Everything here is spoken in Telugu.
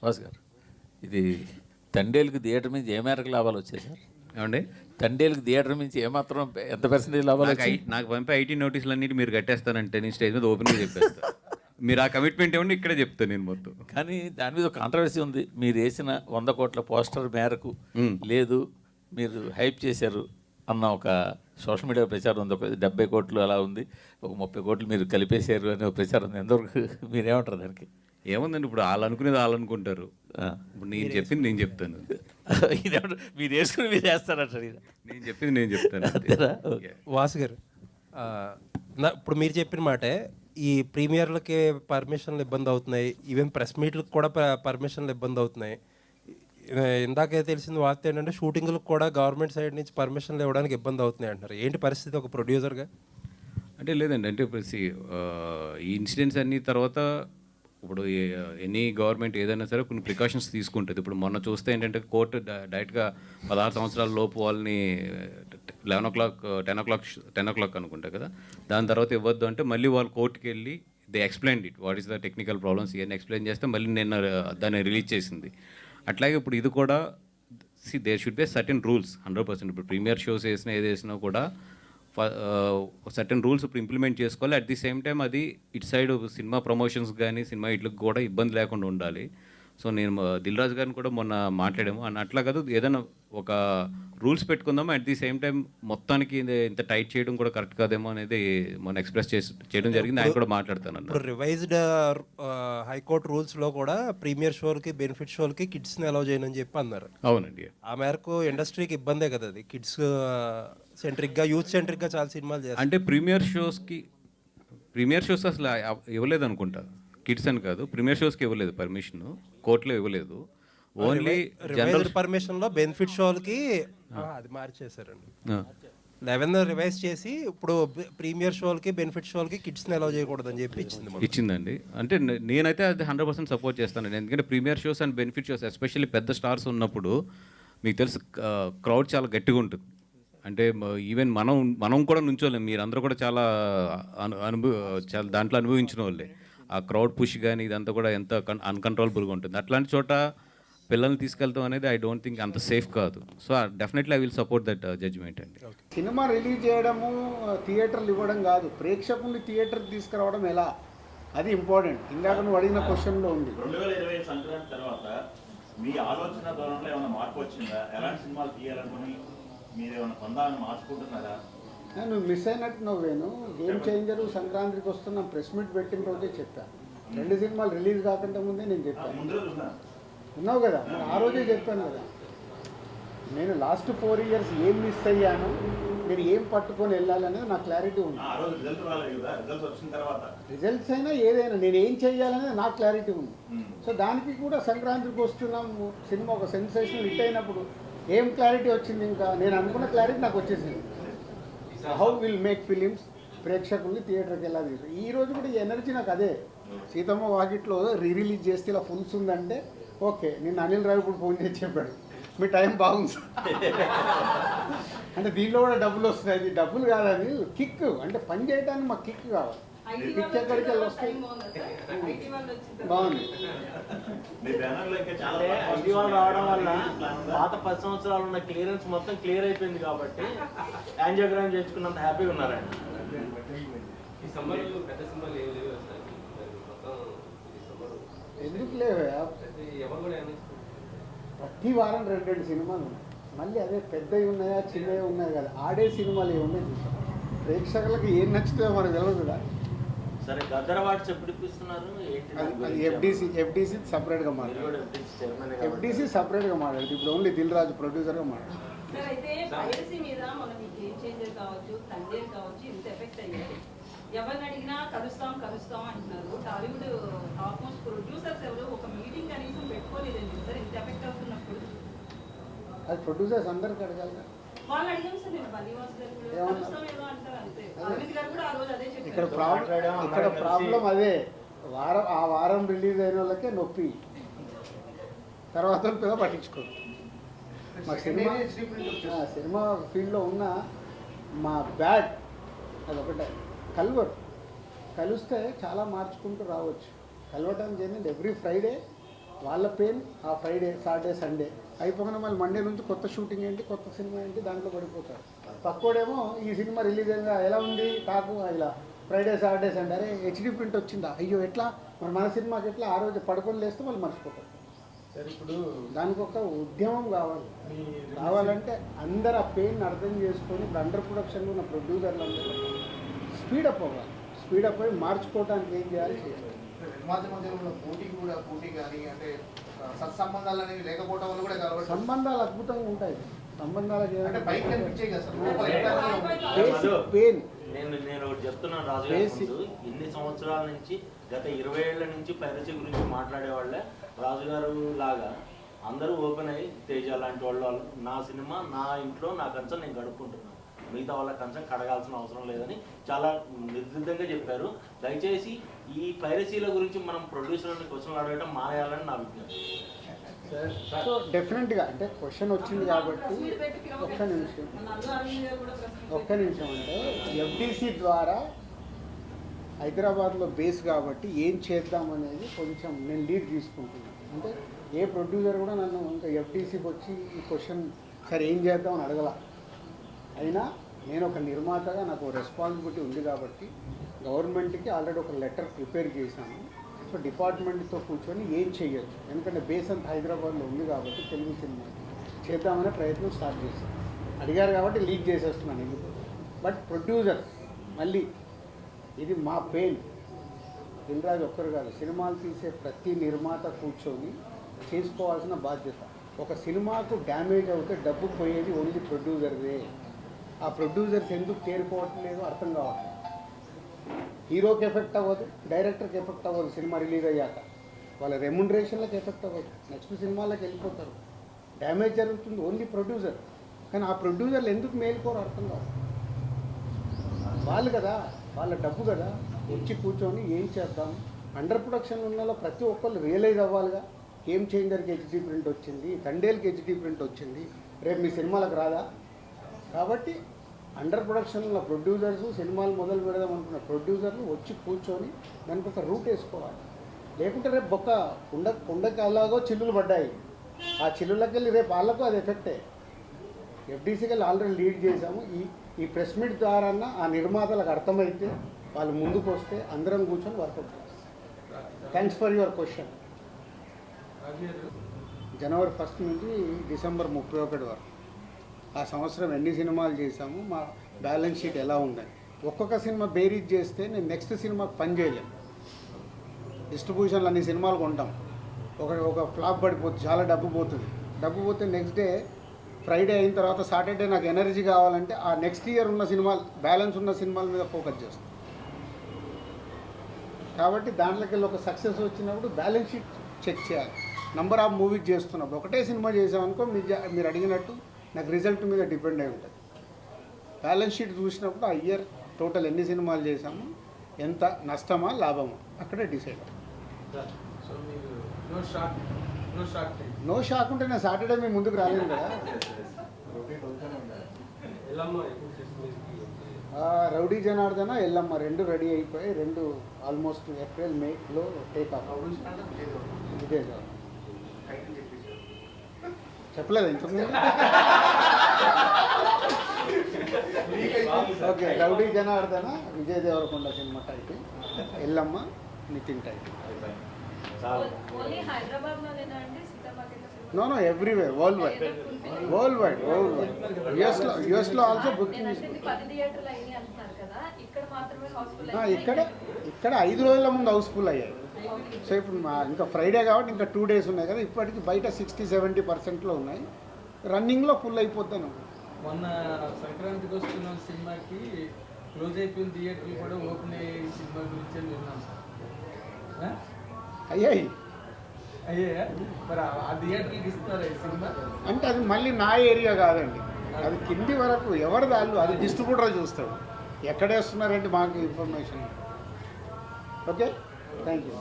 వాసు గారు, ఇది తండేలుకి థియేటర్ నుంచి ఏ మేరకు లాభాలు వచ్చాయి సార్? ఏమండి, తండేలుకి థియేటర్ నుంచి ఏమాత్రం ఎంత పర్సెంటేజ్ లాభాలు వచ్చాయి? నాకు పంపే ఐటీ నోటీసులు అన్నిటి మీరు కట్టేస్తానంటే నేను స్టేజ్ మీద ఓపెన్గా చెప్పేస్తాను. మీరు ఆ కమిట్మెంట్ ఏమండి ఇక్కడే చెప్తాను నేను మొత్తం. కానీ దాని మీద ఒక కాంట్రవర్సీ ఉంది. మీరు వేసిన 100 కోట్ల పోస్టర్ మేరకు లేదు, మీరు హైప్ చేశారు అన్న ఒక సోషల్ మీడియా ప్రచారం ఉంది. ఒక 70 కోట్లు అలా ఉంది, ఒక 30 కోట్లు మీరు కలిపేశారు అనే ఒక ప్రచారం ఉంది. ఎంతవరకు మీరేమంటారు దానికి? ఏముందండి, ఇప్పుడు వాళ్ళు అనుకునేది వాళ్ళు అనుకుంటారు. ఇప్పుడు నేను చెప్పింది నేను చెప్తాను. మీరు వేసుకుని మీరు వేస్తారంటారు. నేను చెప్పింది నేను చెప్తాను. వాసు గారు, ఇప్పుడు మీరు చెప్పిన మాటే, ఈ ప్రీమియర్లకి పర్మిషన్లు ఇబ్బంది అవుతున్నాయి, ఈవెన్ ప్రెస్ మీట్లకు కూడా పర్మిషన్లు ఇబ్బంది అవుతున్నాయి. ఇందాకే తెలిసింది వార్త ఏంటంటే షూటింగ్లకు కూడా గవర్నమెంట్ సైడ్ నుంచి పర్మిషన్లు ఇవ్వడానికి ఇబ్బంది అవుతున్నాయి అంటున్నారు. ఏంటి పరిస్థితి ఒక ప్రొడ్యూసర్గా? అంటే లేదండి, అంటే ఇప్పుడు ఈ ఇన్సిడెంట్స్ అన్ని తర్వాత ఇప్పుడు ఎనీ గవర్నమెంట్ ఏదైనా సరే కొన్ని ప్రికాషన్స్ తీసుకుంటుంది. ఇప్పుడు మొన్న చూస్తే ఏంటంటే కోర్టు డైరెక్ట్గా 16 సంవత్సరాల లోపు వాళ్ళని 11 o'clock 10 o'clock అనుకుంటా కదా, దాని తర్వాత ఇవ్వద్దు అంటే మళ్ళీ వాళ్ళు కోర్టుకి వెళ్ళి they explain it what is the technical problems ఇవన్నీ ఎక్స్ప్లెయిన్ చేస్తే మళ్ళీ నిన్న దాన్ని రిలీజ్ చేసింది. అట్లాగే ఇప్పుడు ఇది కూడా there should be certain rules 100%. ఇప్పుడు ప్రీమియర్ షోస్ వేసినా ఏది వేసినా కూడా సర్టెన్ రూల్స్ ఇప్పుడు ఇంప్లిమెంట్ చేసుకోవాలి. అట్ ది సేమ్ టైం అది ఇటు సైడ్ సినిమా ప్రమోషన్స్ కానీ సినిమా ఇట్లకు కూడా ఇబ్బంది లేకుండా ఉండాలి. సో నేను దిల్ రాజు గారిని కూడా మొన్న మాట్లాడాము అని, అట్లా కాదు ఏదైనా ఒక రూల్స్ పెట్టుకుందాము. అట్ ది సేమ్ టైం మొత్తానికి ఇంత టైట్ చేయడం కూడా కరెక్ట్ కాదేమో అనేది మొన్న ఎక్స్ప్రెస్ చేయడం జరిగింది. ఆయన కూడా మాట్లాడతాను. ఇప్పుడు రివైజ్డ్ హైకోర్టు రూల్స్లో కూడా ప్రీమియర్ షోలకి బెనిఫిట్ షోలకి కిడ్స్ని అలౌ చేయనని చెప్పి అన్నారు. అవునండి, ఆ మేరకు ఇండస్ట్రీకి ఇబ్బందే కదా అది. కిడ్స్ సెంట్రిక్గా, యూత్ సెంట్రిక్గా చాలా సినిమాలు చేస్తారు. అంటే ప్రీమియర్ షోస్ అసలు ఇవ్వలేదు అనుకుంటా, కిడ్స్ అని కాదు, ప్రీమియర్ షోస్కి ఇవ్వలేదు పర్మిషన్, కోర్టులో ఇవ్వలేదు. ఓన్లీ జనరల్ పర్మిషన్లో బెనిఫిట్ షోలకి అది మార్చేశారండి. 11 రివైజ్ చేసి ఇప్పుడు ప్రీమియర్ షోలకి బెనిఫిట్ షోలకి కిడ్స్ని అలౌ చేయకూడదని చెప్పి ఇచ్చిందండి. అంటే నేనైతే అది 100% సపోర్ట్ చేస్తాను. ఎందుకంటే premier shows and benefit shows especially పెద్ద స్టార్స్ ఉన్నప్పుడు మీకు తెలుసు క్రౌడ్ చాలా గట్టిగా ఉంటుంది. అంటే ఈవెన్ మనం కూడా నుంచోలేం, మీరందరూ కూడా చాలా చాలా దాంట్లో అనుభవించిన వాళ్ళే. ఆ క్రౌడ్ పుష్ కానీ ఇదంతా కూడా ఎంత అన్కంట్రోలబుల్గా ఉంటుంది. అట్లాంటి చోట పిల్లల్ని తీసుకెళ్తాం అనేది ఐ డోంట్ థింక్ అంత సేఫ్ కాదు. So definitely I will support that judgement అండి. సినిమా రిలీజ్ చేయడము, థియేటర్లు ఇవ్వడం కాదు, ప్రేక్షకుల్ని థియేటర్కి తీసుకురావడం ఎలా, అది ఇంపార్టెంట్. ఇందాక నువ్వు అడిగిన క్వశ్చన్లో ఉంది. 2020 సంక్రాంతి తర్వాత మీ ఆలోచన ధోరణిలో ఏమైనా మార్పు వచ్చిందా? ఎలాంటి సినిమాలు తీయాలనుకుని మీరు ఏమైనా పొందాలని మార్చుకుంటున్నారా? నువ్వు మిస్ అయినట్టు నువ్వేను. గేమ్ చేంజరు సంక్రాంతికి వస్తున్న ప్రెస్ మీట్ పెట్టిన రోజే చెప్పాను. 2 సినిమాలు రిలీజ్ కాకుండా ముందే నేను చెప్పాను. ఉన్నావు కదా, నేను ఆ రోజే చెప్పాను కదా. నేను లాస్ట్ 4 years ఏం మిస్ అయ్యాను, మీరు ఏం పట్టుకొని వెళ్ళాలనేది నాకు క్లారిటీ ఉంది. రిజల్ట్స్ అయినా ఏదైనా నేను ఏం చేయాలనేది నాకు క్లారిటీ ఉంది. సో దానికి కూడా సంక్రాంతికి వస్తున్నాము సినిమా ఒక సెన్సేషనల్ హిట్ అయినప్పుడు ఏం క్లారిటీ వచ్చింది? ఇంకా నేను అనుకున్న క్లారిటీ నాకు వచ్చేసింది. హౌ విల్ మేక్ ఫిలిమ్స్, ప్రేక్షకుల్ని థియేటర్కి ఎలా తీసు. ఈ రోజు కూడా ఈ ఎనర్జీ నాకు అదే. సీతమ్మ వాకిట్లో రిలీజ్ చేస్తే ఇలా ఫుల్స్ ఉందంటే ఓకే. నిన్న అనిల్ రావు కూడా ఫోన్ చేసి చెప్పాడు, మీ టైం బాగుంది అంటే దీనిలో కూడా డబ్బులు వస్తాయి. డబ్బులు కాదని కిక్, అంటే పని చేయడానికి మాకు కిక్ కావాలి. కిక్ ఎక్కడికి వెళ్ళి వస్తాయి. బాగుంది. ఐటీ వాళ్ళు రావడం వల్ల పాత 10 సంవత్సరాలు ఉన్న క్లియరెన్స్ మొత్తం క్లియర్ అయిపోయింది కాబట్టి యాంజియోగ్రామ్ చేసుకున్నంత హ్యాపీగా ఉన్నారండి. ఎందుకు లేవే, ప్రతి వారం 2 సినిమాలు ఉన్నాయి. మళ్ళీ అదే పెద్దవి ఉన్నాయా చిన్నవి ఉన్నాయి కదా, ఆడే సినిమాలు ఏమున్నాయి చూసాం. ప్రేక్షకులకు ఏం నచ్చుతుందో మనకు తెలియదు కదా. సరే, గద్దర వాట్స్ ఎప్పుడు ఇప్పిస్తున్నారు? అది ఎఫ్డీసీ సపరేట్గా మాట్లాడు. ఎఫ్డీసీ సపరేట్గా మాట్లాడు. ఇప్పుడు ఓన్లీ దిల్ రాజు ప్రొడ్యూసర్గా మాట్లాడు. ఎవరిని అడిగినా కలుస్తాం అంటున్నారు. టాలీవుడ్ ఆల్మోస్ట్ ప్రొడ్యూసర్స్ ఎవరు ఒక మీటింగ్ కనీసం పెట్టుకోలేదండి సార్. ఇంత ఎఫెక్ట్ అవుతున్నప్పుడు అది ప్రొడ్యూసర్స్ అందరికి అడగాలి. వాళ్ళు అడిగాం సార్. నేను బలివాస్ గారు కలుస్తాం ఏదో అంటారు అంతే. అరవింద్ గారు కూడా ఆ రోజు అదే చెప్పారు. ఇక్కడ ప్రాబ్లం అదే. ఆ వారం రిలీజ్ అయిన వాళ్ళకే నొప్పి, తర్వాత పెద్ద పట్టించుకోరు. మా సినిమా ఫీల్డ్లో ఉన్న మా బ్యాడ్ అదొకటే. కలిస్తే చాలా మార్చుకుంటూ రావచ్చు. కలవటానికి ఏంటంటే ఎవ్రీ ఫ్రైడే వాళ్ళ పెయిన్ ఆ ఫ్రైడే సాటర్డే సండే అయిపోగానే మళ్ళీ మండే నుంచి కొత్త షూటింగ్ ఏంటి కొత్త సినిమా ఏంటి దాంట్లో పడిపోతారు. పక్కోడేమో ఈ సినిమా రిలీజ్ అయిందా ఎలా ఉంది టాకు ఇలా ఫ్రైడే సాటర్డే సండే అరే హెచ్డి ప్రింట్ వచ్చిందా అయ్యో ఎట్లా మరి మన సినిమాకి ఎట్లా ఆ రోజు పడుకొని లేస్తే వాళ్ళు మర్చిపోతారు. సార్ ఇప్పుడు దానికి ఒక ఉద్యమం కావాలంటే అందరు ఆ పెయిన్ అర్థం చేసుకొని ఇప్పుడు అండర్ ప్రొడక్షన్లో ఉన్న ప్రొడ్యూసర్లు అందరూ స్పీడప్ అవ్వాలి. స్పీడప్ అయ్యి మార్చుకోవడానికి ఏం చేయాలి చేయాలి. నిర్మాత మధ్యలో ఉన్న పోటీ కానీ అంటే సత్సంబంధాలు అనేవి లేకపోవడం వల్ల కూడా కలవడం. సంబంధాలు అద్భుతంగా ఉంటాయి. సంబంధాలకి అంటే పైకి కనిపించాయి కదా సార్. బేసిక్ పెయిన్ నేను ఒకటి చెప్తున్నాను రాజు గారి ముందు, ఇన్ని సంవత్సరాల నుంచి గత 20 ఏళ్ల నుంచి పైరసీ గురించి మాట్లాడేవాళ్ళే రాజుగారు లాగా అందరూ ఓపెన్ అయ్యి తేజ లాంటి వాళ్ళు నా సినిమా నా ఇంట్లో నా కంచం నేను గడుపుకుంటున్నాను, మిగతా వాళ్ళ కంచం కడగాల్సిన అవసరం లేదని చాలా నిర్దిష్టంగా చెప్పారు. దయచేసి ఈ పైరసీల గురించి మనం ప్రొడ్యూసర్ని క్వశ్చన్లు అడగడం మానేయాలని నా విజ్ఞప్తి. సో డెఫినెట్గా అంటే క్వశ్చన్ వచ్చింది కాబట్టి ఒక్క నిమిషం అంటే ఎఫ్డిసి ద్వారా హైదరాబాద్లో బేస్ కాబట్టి ఏం చేద్దాం అనేది కొంచెం నేను లీడ్ తీసుకుంటున్నాను. అంటే ఏ ప్రొడ్యూసర్ కూడా నన్ను ఇంకా ఎఫ్డిసికి వచ్చి ఈ క్వశ్చన్ సరే ఏం చేద్దామని అడగల. అయినా నేను ఒక నిర్మాతగా నాకు రెస్పాన్సిబిలిటీ ఉంది కాబట్టి గవర్నమెంట్కి ఆల్రెడీ ఒక లెటర్ ప్రిపేర్ చేశాను. సో డిపార్ట్మెంట్తో కూర్చొని ఏం చేయొచ్చు, ఎందుకంటే బేస్ అంతా హైదరాబాద్లో ఉంది కాబట్టి తెలుగు సినిమా చేద్దామనే ప్రయత్నం స్టార్ట్ చేశాను. అడిగారు కాబట్టి లీక్ చేసేస్తున్నాను ఎందుకు. బట్ ప్రొడ్యూసర్ మళ్ళీ ఇది మా పెయిన్. దిల్రాజు ఒక్కరు కాదు, సినిమాలు తీసే ప్రతి నిర్మాత కూర్చొని చేసుకోవాల్సిన బాధ్యత. ఒక సినిమాకు డ్యామేజ్ అవుతే డబ్బు పోయేది ఓన్లీ ప్రొడ్యూసర్దే. ఆ ప్రొడ్యూసర్స్ ఎందుకు తేరుకోవట్లేదు అర్థం కావట్లేదు. హీరోకి ఎఫెక్ట్ అవ్వదు, డైరెక్టర్కి ఎఫెక్ట్ అవ్వదు, సినిమా రిలీజ్ అయ్యాక వాళ్ళ రెమ్యునరేషన్లకు ఎఫెక్ట్ అవ్వదు, నెక్స్ట్ సినిమాలకు వెళ్ళిపోతారు. డ్యామేజ్ జరుగుతుంది ఓన్లీ ప్రొడ్యూసర్. కానీ ఆ ప్రొడ్యూసర్లు ఎందుకు మేలుకోరు అర్థం కాదు. వాళ్ళు కదా, వాళ్ళ డబ్బు కదా, వచ్చి కూర్చొని ఏం చేద్దాం. అండర్ ప్రొడక్షన్ ఉన్న ప్రతి ఒక్కళ్ళు రియలైజ్ అవ్వాలిగా. గేమ్ చేంజర్కి హెచ్డీ ప్రింట్ వచ్చింది, తండేల్కి హెచ్డీ ప్రింట్ వచ్చింది, రేపు మీ సినిమాలకు రాదా? కాబట్టి అండర్ ప్రొడక్షన్లో ప్రొడ్యూసర్స్ సినిమాలు మొదలు పెడదాం అనుకున్న ప్రొడ్యూసర్లు వచ్చి కూర్చొని దానికి ఒక రూట్ వేసుకోవాలి. లేకుంటే రేపు కుండకి అలాగో చిల్లులు పడ్డాయి, ఆ చిల్లులకి వెళ్ళి రేపు వాళ్ళకు అది ఎఫెక్టే. ఎఫ్డీసీకి వెళ్ళి ఆల్రెడీ లీడ్ చేశాము. ఈ ప్రెస్ మీట్ ద్వారా ఆ నిర్మాతలకు అర్థమైతే వాళ్ళు ముందుకు వస్తే అందరం కూర్చొని వర్కౌట్ చేస్తాం. Thanks for your question. జనవరి 1 నుంచి డిసెంబర్ 31 వరకు ఆ సంవత్సరం ఎన్ని సినిమాలు చేశాము, మా బ్యాలెన్స్ షీట్ ఎలా ఉందని ఒక్కొక్క సినిమా బేరీజ్ చేస్తే నేను నెక్స్ట్ సినిమాకి పని చేయలేము. డిస్ట్రిబ్యూషన్లు అన్ని సినిమాలు కొంటాం, ఒక ఫ్లాప్ పడిపోతుంది, చాలా డబ్బు పోతుంది. డబ్బు పోతే నెక్స్ట్ డే ఫ్రైడే అయిన తర్వాత సాటర్డే నాకు ఎనర్జీ కావాలంటే ఆ నెక్స్ట్ ఇయర్ ఉన్న సినిమాలు బ్యాలెన్స్ ఉన్న సినిమాల మీద ఫోకస్ చేస్తాం. కాబట్టి దాంట్లోకి వెళ్ళి ఒక సక్సెస్ వచ్చినప్పుడు బ్యాలెన్స్ షీట్ చెక్ చేయాలి. నంబర్ ఆఫ్ మూవీస్ చేస్తున్నప్పుడు ఒకటే సినిమా చేసామనుకో మీరు అడిగినట్టు నాకు రిజల్ట్ మీద డిపెండ్ అయి ఉంటుంది. బ్యాలెన్స్ షీట్ చూసినప్పుడు ఆ ఇయర్ టోటల్ ఎన్ని సినిమాలు చేసాము, ఎంత నష్టమా లాభమా అక్కడే డిసైడ్ అవుతుంది. నో షాక్ ఉంటే నేను సాటర్డే మీ ముందుకు రాలేను కదా. రౌడీ జనార్దన ఎల్లమ్మ 2 రెడీ అయిపోయి 2 ఆల్మోస్ట్ ఏప్రిల్ మేలో టేక్ ఆఫ్. ఇదే చెప్పలేదు ఇంతకుముందు. Okay, Rowdy Janardhana Vijay Deverakonda cinema title, Yellamma Nithin title. No everywhere, world wide యుఎస్లో ఆల్సో బుకింగ్. ఇక్కడ 5 రోజుల ముందు హౌస్ఫుల్ అయ్యాయి. సో ఇప్పుడు ఇంకా ఫ్రైడే కాబట్టి ఇంకా 2 డేస్ ఉన్నాయి కదా, ఇప్పటికి బయట 60-70%లో ఉన్నాయి, రన్నింగ్లో ఫుల్ అయిపోతాను. మొన్న సంక్రాంతికి వస్తున్న సినిమాకి క్లోజ్ అయిపోయిన థియేటర్లు కూడా ఓపెన్ అయ్యే సినిమా గురించి విన్నాం సార్. అయ్యాయి మరి ఆ థియేటర్కి ఇస్తారా ఈ సినిమా? అంటే అది మళ్ళీ నా ఏరియా కాదండి, అది కింది వరకు ఎవరి దాళ్ళు అది డిస్ట్రిబ్యూటర్ చూస్తాడు. ఎక్కడ వేస్తున్నారంటే మాకు ఇన్ఫర్మేషన్. Okay, thank you.